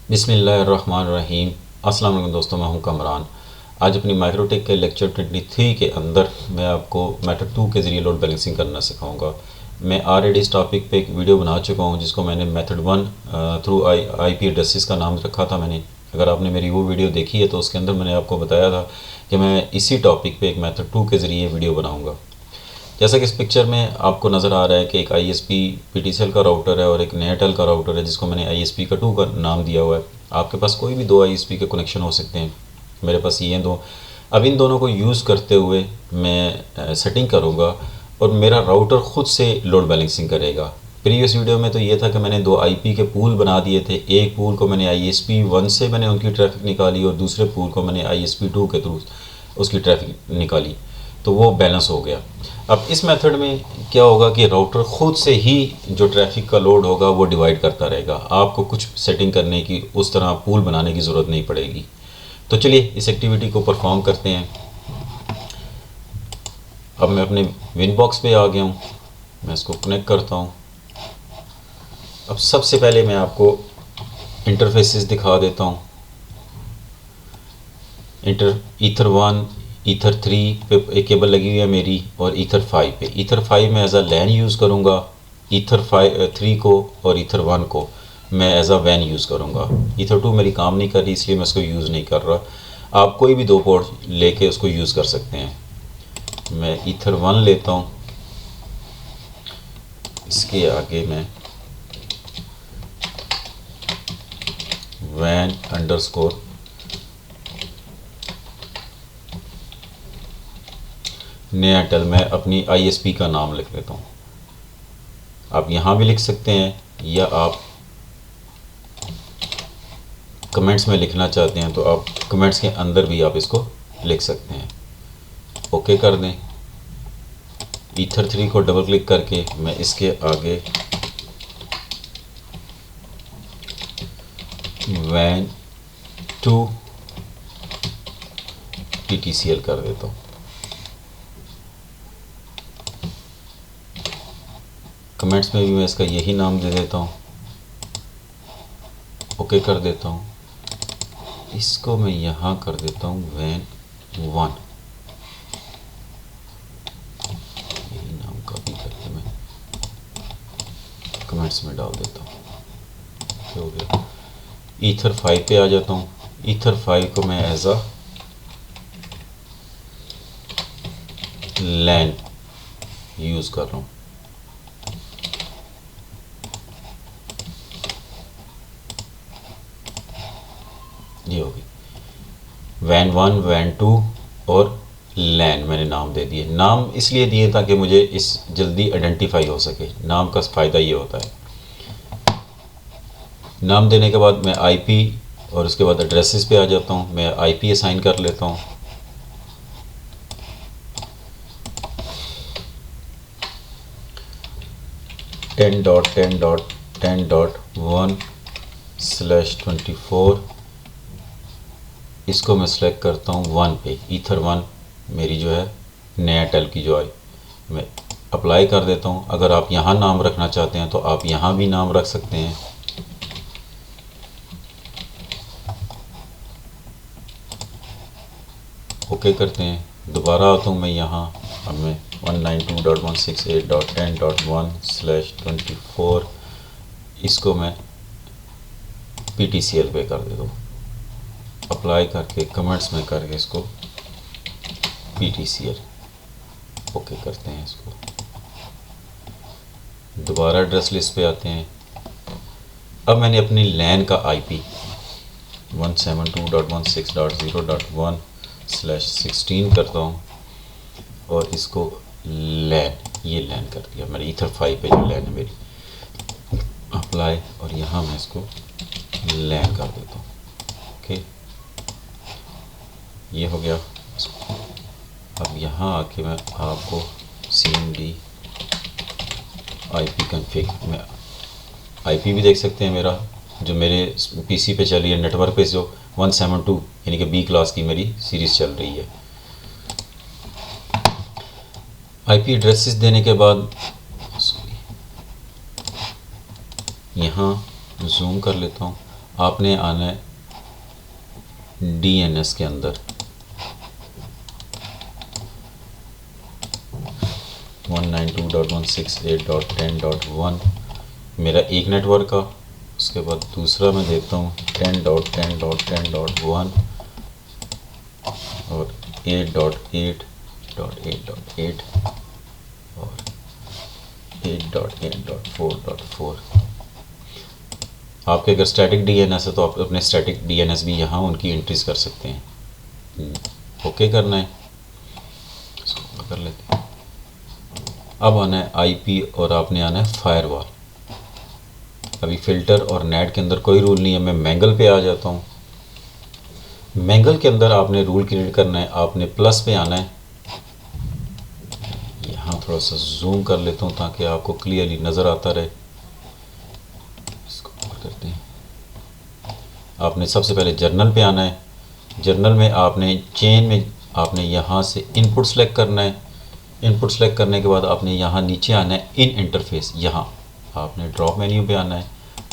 बिस्मिल्लाहिर्रहमानिर्रहीम। अस्सलाम वालेकुम दोस्तों, मैं हूं कमरान। आज अपनी माइक्रोटेक के लेक्चर 23 के अंदर मैं आपको मेथड 2 के ज़रिए लोड बैलेंसिंग करना सिखाऊंगा। मैं ऑलरेडी इस टॉपिक पे एक वीडियो बना चुका हूं जिसको मैंने मेथड 1 थ्रू आईपी एड्रेसेस का नाम रखा था मैंने। अगर आपने मेरी वो वीडियो देखी है तो उसके अंदर मैंने आपको बताया था कि मैं इसी टॉपिक पे एक मेथड 2 के ज़रिए वीडियो बनाऊँगा। जैसा कि इस पिक्चर में आपको नज़र आ रहा है कि एक ISP PTCL का राउटर है और एक एयरटेल का राउटर है जिसको मैंने ISP का 2 का नाम दिया हुआ है। आपके पास कोई भी दो ISP के कनेक्शन हो सकते हैं, मेरे पास ये दो। अब इन दोनों को यूज़ करते हुए मैं सेटिंग करूँगा और मेरा राउटर ख़ुद से लोड बैलेंसिंग करेगा। प्रीवियस वीडियो में तो ये था कि मैंने दो IP के पूल बना दिए थे। एक पूल को मैंने ISP 1 से मैंने उनकी ट्रैफिक निकाली और दूसरे पूल को मैंने ISP 2 के थ्रू उसकी ट्रैफिक निकाली, तो वो बैलेंस हो गया। अब इस मेथड में क्या होगा कि राउटर ख़ुद से ही जो ट्रैफिक का लोड होगा वो डिवाइड करता रहेगा। आपको कुछ सेटिंग करने की, उस तरह पूल बनाने की ज़रूरत नहीं पड़ेगी। तो चलिए इस एक्टिविटी को परफॉर्म करते हैं। अब मैं अपने विनबॉक्स पे आ गया हूँ, मैं इसको कनेक्ट करता हूँ। अब सबसे पहले मैं आपको इंटरफेसेस दिखा देता हूँ। ईथर 1 ईथर 3 पे एक केबल लगी हुई है मेरी और ईथर 5 पे। ईथर 5 में एज अ लैन यूज़ करूँगा, ईथर 3 को और ईथर 1 को मैं एज अ वैन यूज़ करूँगा। ईथर 2 मेरी काम नहीं कर रही इसलिए मैं इसको यूज़ नहीं कर रहा। आप कोई भी दो पोर्ट लेके उसको यूज़ कर सकते हैं। मैं ईथर 1 लेता हूँ, इसके आगे मैं वैन अंडरस्कोर एयरटेल में अपनी ISP का नाम लिख लेता हूँ। आप यहाँ भी लिख सकते हैं या आप कमेंट्स में लिखना चाहते हैं तो आप कमेंट्स के अंदर भी आप इसको लिख सकते हैं। ओके कर दें। ईथर 3 को डबल क्लिक करके मैं इसके आगे वैन 2 PTCL कर देता हूँ। कमेंट्स में भी मैं इसका यही नाम दे देता हूँ। ओके कर देता हूँ। इसको मैं यहाँ कर देता हूँ वैन 1, यही नाम कॉपी करके मैं कमेंट्स में डाल देता हूँ। हो गया। ईथर 5 पे आ जाता हूँ। ईथर 5 को मैं एज अ लैन यूज़ कर रहा हूँ। ये होगी वैन 1, वैन 2 और लैन मैंने नाम दे दिए। नाम इसलिए दिए ताकि मुझे इस जल्दी आइडेंटिफाई हो सके। नाम का फ़ायदा ये होता है। नाम देने के बाद मैं IP और उसके बाद एड्रेसेस पे आ जाता हूँ। मैं IP असाइन कर लेता हूँ। टेन डॉट 1/24 इसको मैं सेलेक्ट करता हूँ 1 पे। ईथर 1 मेरी जो है एयरटेल की जो है, मैं अप्लाई कर देता हूँ। अगर आप यहाँ नाम रखना चाहते हैं तो आप यहाँ भी नाम रख सकते हैं। ओके करते हैं। दोबारा आता हूँ मैं यहाँ। अब मैं 192.168.10.1/24 इसको मैं PTCL पे कर देता हूँ। अप्लाई करके कमेंट्स में करके इसको PTCL ओके करते हैं। इसको दोबारा एड्रेस लिस्ट पे आते हैं। अब मैंने अपनी लैन का IP 172.16.0.1/16 करता हूँ और इसको लैन, ये लैन कर दिया मैंने। ईथर 5 पे जो लैन है मेरी, अप्लाई और यहाँ मैं इसको लैन कर देता हूँ। ओके, ये हो गया। अब यहाँ आके मैं आपको CMD IP कन्फिग में IP भी देख सकते हैं। मेरा जो मेरे PC पे चल रही है नेटवर्क पे जो 172 यानी कि B क्लास की मेरी सीरीज़ चल रही है। IP एड्रेसेस देने के बाद यहाँ जूम कर लेता हूँ। आपने आना है DNS के अंदर 192.168.10.1 मेरा एक नेटवर्क का। उसके बाद दूसरा मैं देता हूँ 10.10.10.1 और 8.8.8.8 और 8.8.4.4। आपके अगर स्टैटिक DNS है तो आप अपने स्टैटिक DNS भी यहाँ उनकी एंट्रीज कर सकते हैं। ओके करना है, इसको कर लेते हैं। अब आना है IP और आपने आना है फायरवॉल। अभी फ़िल्टर और नेट के अंदर कोई रूल नहीं है। मैं मैंगल पे आ जाता हूँ। मैंगल के अंदर आपने रूल क्रिएट करना है। आपने प्लस पे आना है। यहाँ थोड़ा सा जूम कर लेता हूँ ताकि आपको क्लियरली नज़र आता रहे। इसको और करते हैं। आपने सबसे पहले जर्नल पे आना है। जर्नल में आपने चेन में आपने यहाँ से इनपुट सेलेक्ट करना है। इनपुट सेलेक्ट करने के बाद आपने यहाँ नीचे आना है इन इंटरफेस। यहाँ आपने ड्रॉप मेन्यू पे आना है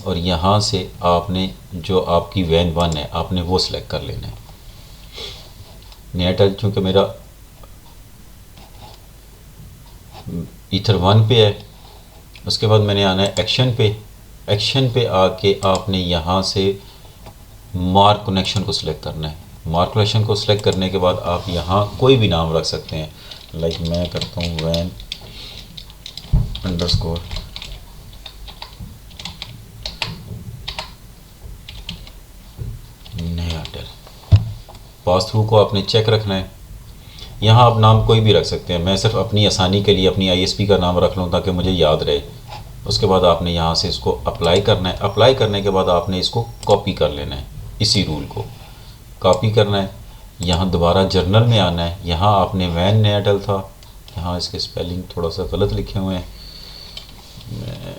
और यहाँ से आपने जो आपकी वैन 1 है आपने वो सिलेक्ट कर लेना है। नेट चूँकि मेरा ईथर 1 पे है। उसके बाद मैंने आना है एक्शन पे। एक्शन पे आके आपने यहाँ से मार्क कनेक्शन को सिलेक्ट करना है। मार्क कनेक्शन को सिलेक्ट करने के बाद आप यहाँ कोई भी नाम रख सकते हैं। लाइक मैं करता हूँ वैन अंडरस्कोर एयरटेल। पास थ्रू को आपने चेक रखना है। यहाँ आप नाम कोई भी रख सकते हैं। मैं सिर्फ अपनी आसानी के लिए अपनी ISP का नाम रख लूँ ताकि मुझे याद रहे। उसके बाद आपने यहाँ से इसको अप्लाई करना है। अप्लाई करने के बाद आपने इसको कॉपी कर लेना है। इसी रूल को कॉपी करना है। यहाँ दोबारा जर्नल में आना है। यहाँ आपने वैन एयरटेल था। यहाँ इसके स्पेलिंग थोड़ा सा गलत लिखे हुए हैं। मैं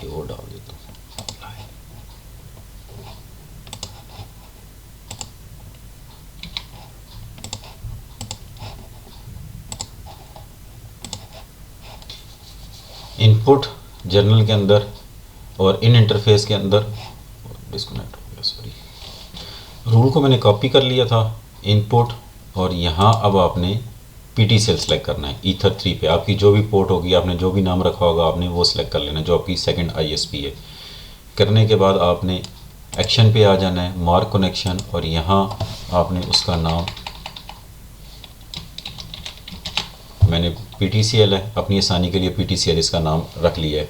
वो डाल देता हूँ। इनपुट जर्नल के अंदर और इन इंटरफेस के अंदर डिस्कनेक्ट हो गया, सॉरी। रूल को मैंने कॉपी कर लिया था इनपुट और यहाँ अब आपने PTCL सेलेक्ट करना है। ईथर 3 पे आपकी जो भी पोर्ट होगी आपने जो भी नाम रखा होगा आपने वो सिलेक्ट कर लेना है जो आपकी सेकंड ISP है। करने के बाद आपने एक्शन पे आ जाना है, मार्क कनेक्शन, और यहाँ आपने उसका नाम मैंने PTCL है, अपनी आसानी के लिए PTCL इसका नाम रख लिया है।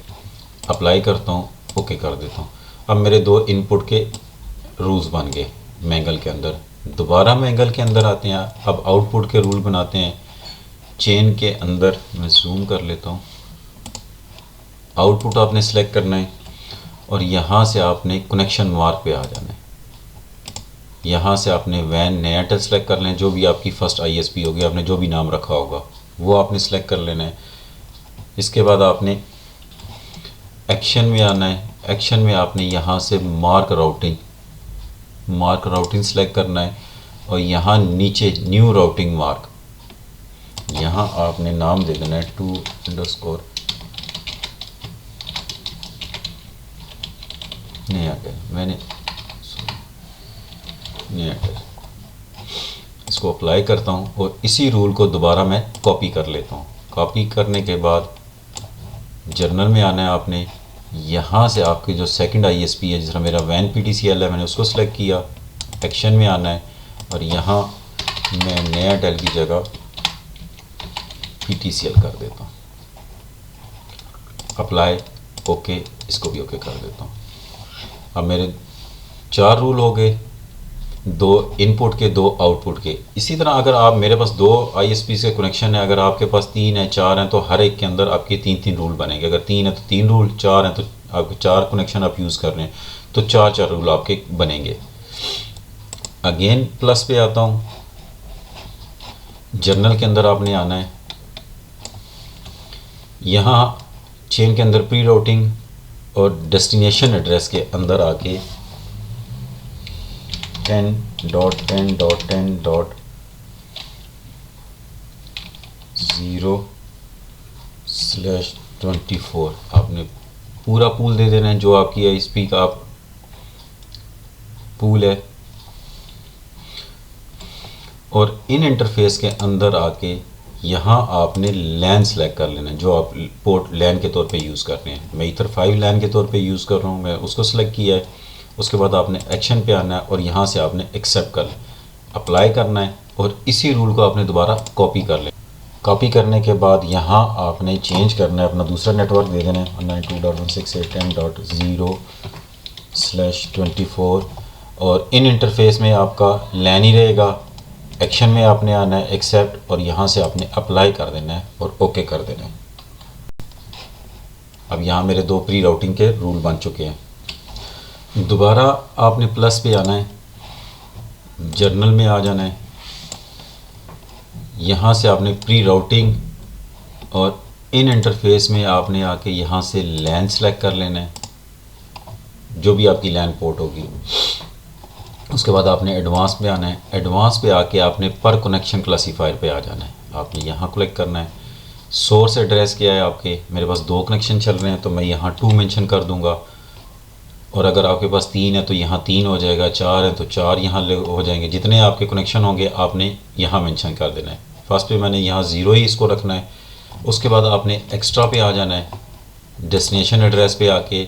अप्लाई करता हूँ, ओके कर देता हूँ। अब मेरे दो इनपुट के रूल्स बन गए मैंगल के अंदर। दोबारा मैंगल के अंदर आते हैं। अब आउटपुट के रूल बनाते हैं। चेन के अंदर मैं जूम कर लेता हूँ। आउटपुट आपने सेलेक्ट करना है और यहाँ से आपने कनेक्शन मार्क पे आ जाना है। यहाँ से आपने वैन एयरटेल सेलेक्ट कर लें, जो भी आपकी फर्स्ट ISP होगी, आपने जो भी नाम रखा होगा वो आपने सेलेक्ट कर लेना है। इसके बाद आपने एक्शन में आना है। एक्शन में आपने यहाँ से मार्क राउटिंग सेलेक्ट करना है और यहाँ नीचे न्यू राउटिंग मार्क, यहाँ आपने नाम दे देना है 2_ नहीं आ गया, मैंने नहीं आ गया। इसको अप्लाई करता हूँ और इसी रूल को दोबारा मैं कॉपी कर लेता हूँ। कॉपी करने के बाद जर्नल में आना है आपने। यहाँ से आपकी जो सेकंड ISP है, जिस तरह मेरा वैन PTCL है, मैंने उसको सिलेक्ट किया। एक्शन में आना है और यहाँ मैं एयरटेल की जगह PTCL कर देता हूँ। अप्लाई, ओके, इसको भी ओके कर देता हूँ। अब मेरे 4 रूल हो गए, 2 इनपुट के, 2 आउटपुट के। इसी तरह अगर आप, मेरे पास 2 ISP के कनेक्शन है, अगर आपके पास 3 है, 4 हैं, तो हर एक के अंदर आपके 3-3 रूल बनेंगे। अगर 3 है तो 3 रूल, 4 हैं तो आपके 4 कनेक्शन आप यूज़ कर रहे हैं तो 4-4 रूल आपके बनेंगे। अगेन प्लस पे आता हूँ। जर्नल के अंदर आपने आना है। यहाँ चेन के अंदर प्री राउटिंग और डेस्टिनेशन एड्रेस के अंदर आके 10.10.10.0 /24 आपने पूरा पूल दे देना है जो आपकी ISP का आप पूल है। और इन इंटरफेस के अंदर आके यहाँ आपने लैन सेलेक्ट कर लेना है जो आप पोर्ट लैन के तौर पे यूज़ कर रहे हैं। मैं ईथर 5 लैन के तौर पे यूज़ कर रहा हूँ, मैं उसको सेलेक्ट किया है। उसके बाद आपने एक्शन पे आना है और यहाँ से आपने एक्सेप्ट कर अप्लाई करना है और इसी रूल को आपने दोबारा कॉपी कर लेना। कॉपी करने के बाद यहाँ आपने चेंज करना है, अपना दूसरा नेटवर्क दे देना है 192.168.10/24 और इन इंटरफेस में आपका लैन ही रहेगा। एक्शन में आपने आना है, एक्सेप्ट, और यहाँ से आपने अप्लाई कर देना है और ओके कर देना है। अब यहाँ मेरे 2 प्री राउटिंग के रूल बन चुके हैं। दोबारा आपने प्लस पे आना है, जर्नल में आ जाना है, यहाँ से आपने प्री राउटिंग और इन इंटरफेस में आपने आके यहाँ से लैन सेलेक्ट कर लेना है जो भी आपकी लैन पोर्ट होगी। उसके बाद आपने एडवांस पे आना है, एडवांस पे आके आपने पर कनेक्शन क्लासीफायर पे आ जाना है। आपने यहाँ क्लिक करना है। सोर्स एड्रेस क्या है आपके, मेरे पास 2 कनेक्शन चल रहे हैं तो मैं यहाँ 2 मेंशन कर दूँगा, और अगर आपके पास 3 है तो यहाँ 3 हो जाएगा, 4 है तो 4 यहाँ हो जाएंगे। जितने आपके कनेक्शन होंगे आपने यहाँ मेंशन कर देना है। फर्स्ट पे मैंने यहाँ 0 ही इसको रखना है। उसके बाद आपने एक्स्ट्रा पे आ जाना है, डेस्टिनेशन एड्रेस पे आके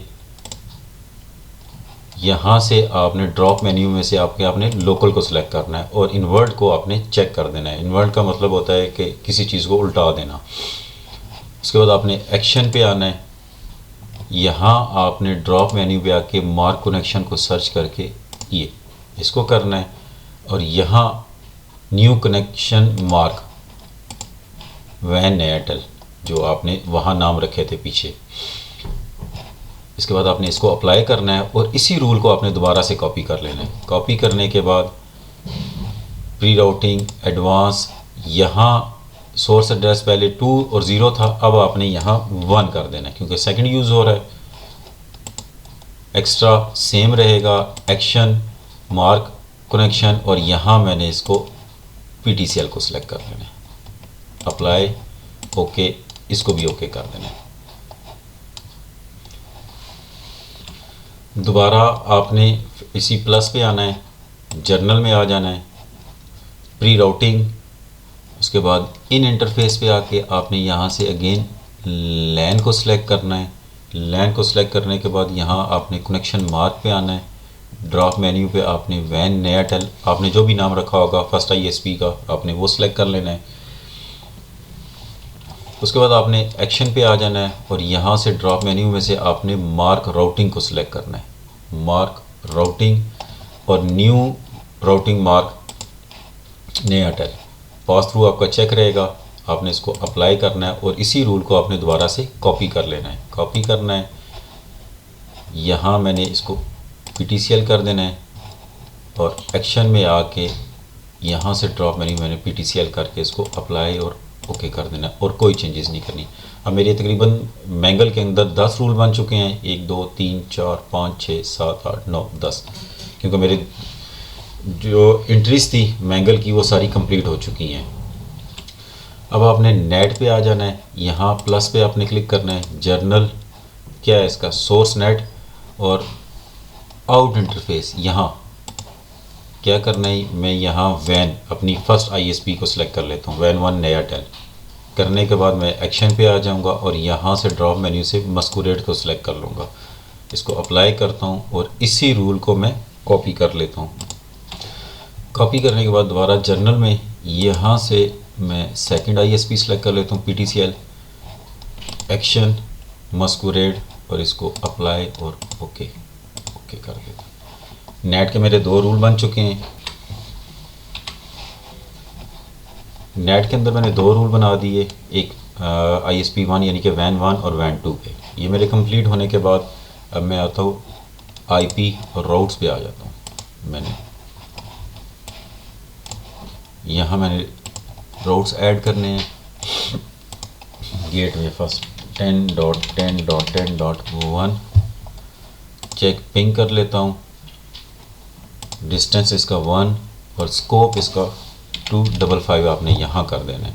यहाँ से आपने ड्रॉप मेन्यू में से आपने लोकल को सिलेक्ट करना है और इन्वर्ट को आपने चेक कर देना है। इन्वर्ट का मतलब होता है कि किसी चीज़ को उल्टा देना। उसके बाद आपने एक्शन पे आना है, यहाँ आपने ड्रॉप मेन्यू पे आके मार्क कनेक्शन को सर्च करके ये इसको करना है और यहाँ न्यू कनेक्शन मार्क वैन एयरटेल जो आपने वहाँ नाम रखे थे पीछे। इसके बाद आपने इसको अप्लाई करना है और इसी रूल को आपने दोबारा से कॉपी कर लेना है। कॉपी करने के बाद प्री राउटिंग एडवांस, यहाँ सोर्स एड्रेस पहले 2 और 0 था, अब आपने यहाँ 1 कर देना है क्योंकि सेकंड यूज़ हो रहा है। एक्स्ट्रा सेम रहेगा, एक्शन मार्क कनेक्शन, और यहाँ मैंने इसको PTCL को सिलेक्ट कर लेना है। अप्लाई, ओके, इसको भी ओके कर देना है। दोबारा आपने इसी प्लस पे आना है, जर्नल में आ जाना है, प्री राउटिंग, उसके बाद इन इंटरफेस पे आके आपने यहाँ से अगेन लैन को सिलेक्ट करना है। लैन को सिलेक्ट करने के बाद यहाँ आपने कनेक्शन मार्क पे आना है, ड्रॉप मेन्यू पे आपने वैन एयरटेल आपने जो भी नाम रखा होगा फर्स्ट ISP का आपने वो सिलेक्ट कर लेना है। उसके बाद आपने एक्शन पे आ जाना है और यहाँ से ड्रॉप मेन्यू में से आपने मार्क राउटिंग को सिलेक्ट करना है। मार्क राउटिंग और new routing mark Airtel pass through आपका चेक रहेगा। आपने इसको अप्लाई करना है और इसी रूल को आपने दोबारा से कॉपी कर लेना है। कॉपी करना है, यहाँ मैंने इसको PTCL कर देना है और एक्शन में आके यहाँ से ड्रॉप मेन्यू मैंने PTCL करके इसको अप्लाई और ओके कर देना और कोई चेंजेस नहीं करनी। अब मेरे तकरीबन मैंगल के अंदर 10 रूल बन चुके हैं, 1 2 3 4 5 6 7 8 9 10, क्योंकि मेरे जो एंट्रीज थी मैंगल की वो सारी कंप्लीट हो चुकी हैं। अब आपने नेट पे आ जाना है, यहाँ प्लस पे आपने क्लिक करना है। जर्नल क्या है इसका, सोर्स नेट, और आउट इंटरफेस यहाँ क्या करना है, मैं यहाँ वैन अपनी फर्स्ट ISP को सिलेक्ट कर लेता हूँ, वैन 1 एयरटेल। करने के बाद मैं एक्शन पे आ जाऊँगा और यहाँ से ड्रॉप मेन्यू से मस्कुरेट को सिलेक्ट कर लूँगा। इसको अप्लाई करता हूँ और इसी रूल को मैं कॉपी कर लेता हूँ। कॉपी करने के बाद दोबारा जर्नल में यहाँ से मैं सेकंड ISP सिलेक्ट कर लेता हूँ, PTCL, एक्शन मस्कुरेट, और इसको अप्लाई और ओके कर देता हूँ। नेट के मेरे 2 रूल बन चुके हैं। नेट के अंदर मैंने 2 रूल बना दिए, एक ISP 1 यानी कि वैन 1 और वैन 2 पे। ये मेरे कंप्लीट होने के बाद अब मैं आता हूँ IP और राउट्स पे आ जाता हूँ। मैंने राउट्स ऐड करने हैं। गेट में फर्स्ट 10.10.10.1 चेक पिंग कर लेता हूँ। डिस्टेंस इसका 1 और स्कोप इसका 255 आपने यहाँ कर देना है।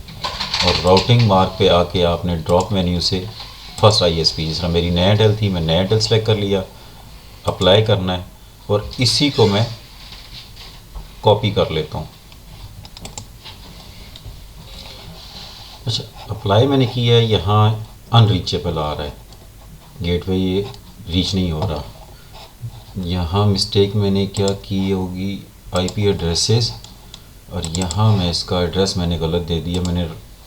और राउटिंग मार्क पे आके आपने ड्रॉप मेन्यू से फर्स्ट ISP, जिस तरह मेरी नया एयरटेल थी, मैं नया एयरटेल सेलेक्ट कर लिया, अप्लाई करना है और इसी को मैं कॉपी कर लेता हूँ। अच्छा, अप्लाई मैंने किया है, यहाँ अनरीचेबल आ रहा है, गेटवे ये रीच नहीं हो रहा। यहाँ मिस्टेक मैंने क्या की होगी, IP एड्रेसेस, और यहाँ मैं इसका एड्रेस मैंने गलत दे दिया, मैंने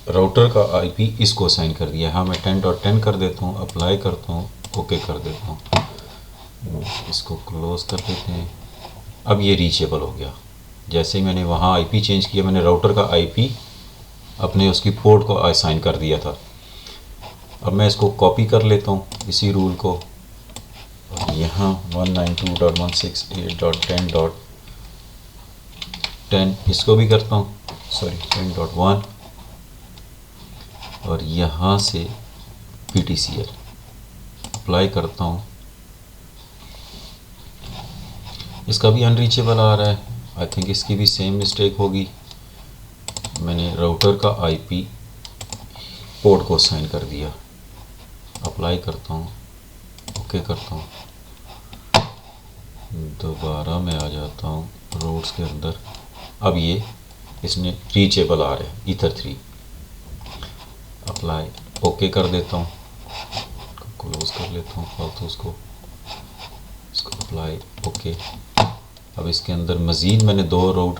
राउटर का IP इसको असाइन कर दिया। हाँ, मैं 10.10 कर देता हूँ, अप्लाई करता हूँ, ओके कर देता हूँ, इसको क्लोज़ कर देते हैं। अब ये रीचेबल हो गया। जैसे ही मैंने वहाँ IP चेंज किया, मैंने राउटर का IP अपने उसकी पोर्ट को असाइन कर दिया था। अब मैं इसको कॉपी कर लेता हूँ इसी रूल को, और यहाँ 192.168.10.10 इसको भी करता हूँ, सॉरी 10.1, और यहाँ से PTCL अप्लाई करता हूँ। इसका भी अनरीचेबल आ रहा है, आई थिंक इसकी भी सेम मिस्टेक होगी। मैंने राउटर का IP पोर्ट को असाइन कर दिया, अप्लाई करता हूँ, ओके करता हूँ, दोबारा मैं आ जाता हूँ रोड्स के अंदर। अब ये इसमें रीचेबल आ रहे हैं Ether3, अप्लाई ओके कर देता हूँ, क्लोज कर लेता हूँ फालतू इसको अप्लाई ओके। अब इसके अंदर मज़ीद मैंने 2 रोड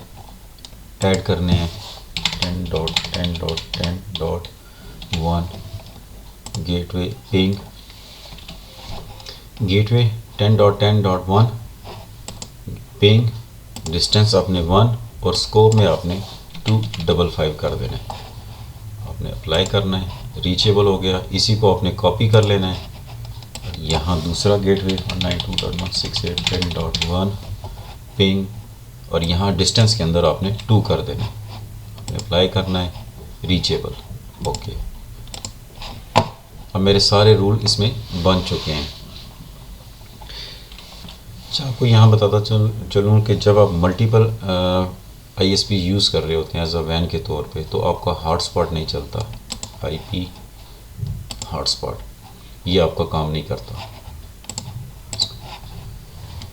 ऐड करने हैं, 10.10.10.1 gateway ping, gateway 10.10.1 ping, distance आपने 1 और स्कोप में आपने 255 कर देना है। आपने अप्लाई करना है, रीचेबल हो गया। इसी को आपने कॉपी कर लेना है, यहाँ दूसरा गेटवे 192.168.10.1 पिंग, और यहाँ डिस्टेंस के अंदर आपने 2 कर देना है, आपने अप्लाई करना है, रीचेबल ओके। अब मेरे सारे रूल इसमें बन चुके हैं। अच्छा, आपको यहाँ बताता चलूँ कि जब आप मल्टीपल ISP यूज़ कर रहे होते हैं एज अ वैन के तौर पे, तो आपका हॉटस्पॉट नहीं चलता, IP हॉटस्पॉट ये आपका काम नहीं करता।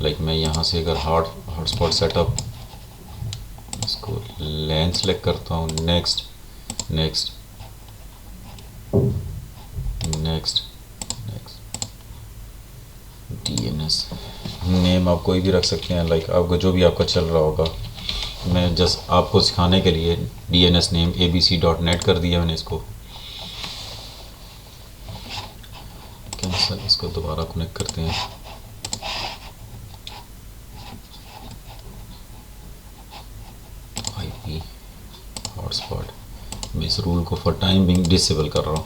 लाइक मैं यहाँ से अगर हॉटस्पॉट सेटअप, इसको लैन सेलेक्ट करता हूँ, next next next next, DNS name आप कोई भी रख सकते हैं, लाइक आपको जो भी आपका चल रहा होगा। मैं जस्ट आपको सिखाने के लिए DNS नेम abc.net कर दिया मैंने, इसको कैंसिल, इसको दोबारा कनेक्ट करते हैं। IP हॉटस्पॉट, मैं इस रूल को फॉर टाइम बिंग डिसेबल कर रहा हूँ।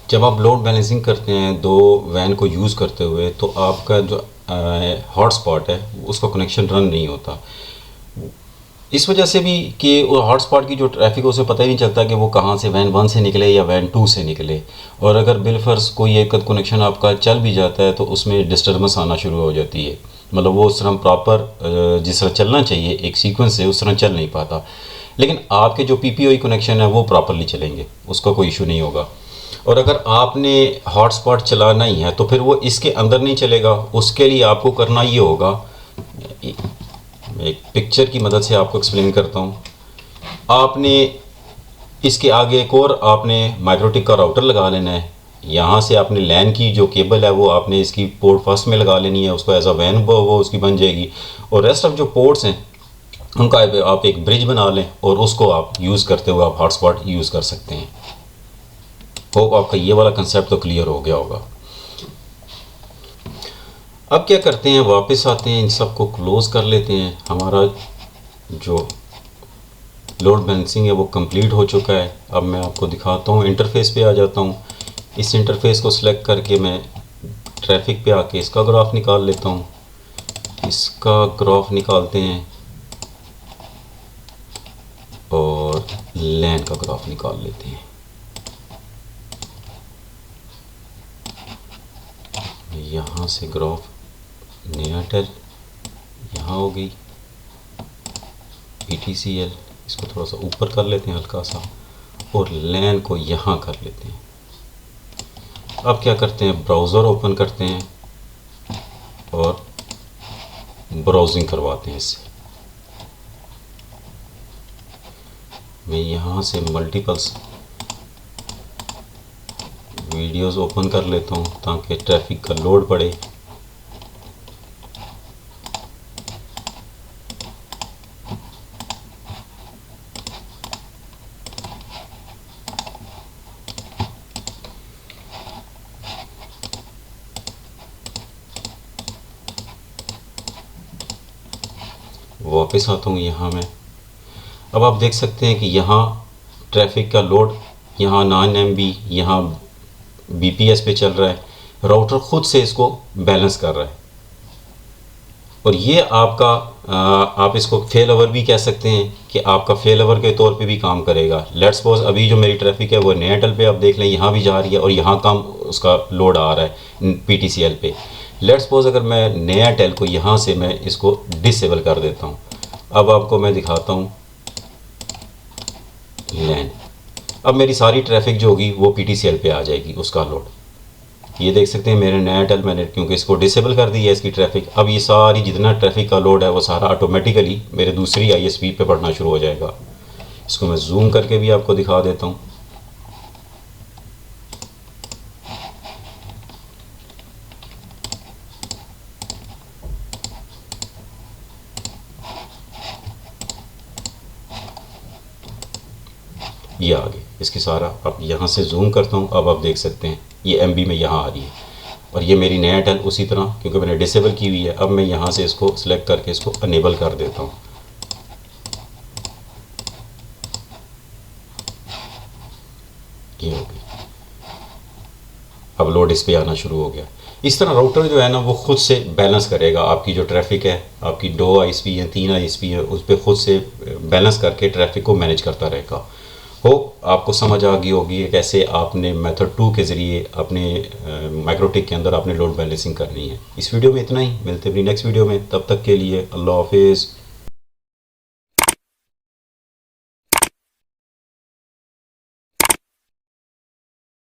जब आप लोड बैलेंसिंग करते हैं 2 वैन को यूज़ करते हुए, तो आपका जो हॉटस्पॉट है उसका कनेक्शन रन नहीं होता, इस वजह से भी कि वो हॉटस्पॉट की जो ट्रैफिक है उसे पता ही नहीं चलता कि वो कहाँ से वैन 1 से निकले या वैन 2 से निकले। और अगर बिलफर्स कोई एक कनेक्शन आपका चल भी जाता है तो उसमें डिस्टर्बेंस आना शुरू हो जाती है, मतलब वो उस तरह प्रॉपर जिस तरह चलना चाहिए एक सीक्वेंस से उस तरह चल नहीं पाता। लेकिन आपके जो PPOE कनेक्शन है वो प्रॉपरली चलेंगे, उसका कोई इशू नहीं होगा। और अगर आपने हॉटस्पॉट चलाना ही है तो फिर वो इसके अंदर नहीं चलेगा, उसके लिए आपको करना ये होगा, एक पिक्चर की मदद से आपको एक्सप्लेन करता हूँ। आपने इसके आगे एक और आपने माइक्रोटिक का राउटर लगा लेना है, यहाँ से आपने लैन की जो केबल है वो आपने इसकी पोर्ट फर्स्ट में लगा लेनी है, उसको एज अ वैन वो उसकी बन जाएगी, और रेस्ट ऑफ जो पोर्ट्स हैं उनका आप एक ब्रिज बना लें और उसको आप यूज़ करते हुए आप हॉटस्पॉट यूज़ कर सकते हैं। होप आपका ये वाला कंसेप्ट तो क्लियर हो गया होगा। अब क्या करते हैं, वापस आते हैं, इन सब को क्लोज़ कर लेते हैं। हमारा जो लोड बैलेंसिंग है वो कंप्लीट हो चुका है। अब मैं आपको दिखाता हूँ, इंटरफेस पे आ जाता हूँ। इस इंटरफेस को सिलेक्ट करके मैं ट्रैफिक पे आके इसका ग्राफ निकाल लेता हूँ, इसका ग्राफ निकालते हैं और लैन का ग्राफ निकाल लेते हैं। यहाँ से ग्राफ नया टेल यहाँ हो गई, PTCL, इसको थोड़ा सा ऊपर कर लेते हैं हल्का सा, और लैन को यहाँ कर लेते हैं। अब क्या करते हैं, ब्राउज़र ओपन करते हैं और ब्राउजिंग करवाते हैं इससे। मैं यहाँ से मल्टीपल्स वीडियोस ओपन कर लेता हूँ ताकि ट्रैफिक का लोड पड़े। वापस आता हूँ यहाँ मैं। अब आप देख सकते हैं कि यहाँ ट्रैफिक का लोड यहाँ 9 MB यहाँ BPS पे चल रहा है। राउटर खुद से इसको बैलेंस कर रहा है, और ये आपका आप इसको फेल ओवर भी कह सकते हैं कि आपका फेल ओवर के तौर पे भी काम करेगा। लेट्स सपोज अभी जो मेरी ट्रैफिक है वो नया टेल पे आप देख लें, यहाँ भी जा रही है और यहाँ कम उसका लोड आ रहा है PTCL पे। लेट्स सपोज अगर मैं नया टेल को यहाँ से मैं इसको डिसेबल कर देता हूँ। अब आपको मैं दिखाता हूँ लैन। अब मेरी सारी ट्रैफिक जो होगी वो PTCL पे आ जाएगी, उसका लोड। ये देख सकते हैं मेरे नया टेल मैंने क्योंकि इसको डिसेबल कर दी है इसकी ट्रैफिक। अब ये सारी जितना ट्रैफिक का लोड है वो सारा ऑटोमेटिकली मेरे दूसरी ISP पे पड़ना शुरू हो जाएगा। इसको मैं जूम करके भी आपको दिखा देता हूँ। ये आगे इसकी सारा, अब यहाँ से जूम करता हूँ। अब आप देख सकते हैं ये MB में यहाँ आ रही है, और ये मेरी नया टेल उसी तरह क्योंकि मैंने डिसेबल की हुई है। अब मैं यहाँ से इसको सिलेक्ट करके इसको अनेबल कर देता हूँ। ये हो गई, अब लोड इस पे आना शुरू हो गया। इस तरह राउटर जो है ना वो खुद से बैलेंस करेगा आपकी जो ट्रैफिक है। आपकी 2 ISP हैं, 3 ISP है, उस पर खुद से बैलेंस करके ट्रैफिक को मैनेज करता रहेगा। होप आपको समझ आ गई होगी कैसे आपने मेथड 2 के ज़रिए अपने माइक्रोटिक के अंदर आपने लोड बैलेंसिंग करनी है। इस वीडियो में इतना ही, मिलते हैं अपनी नेक्स्ट वीडियो में। तब तक के लिए अल्लाह हाफिज़।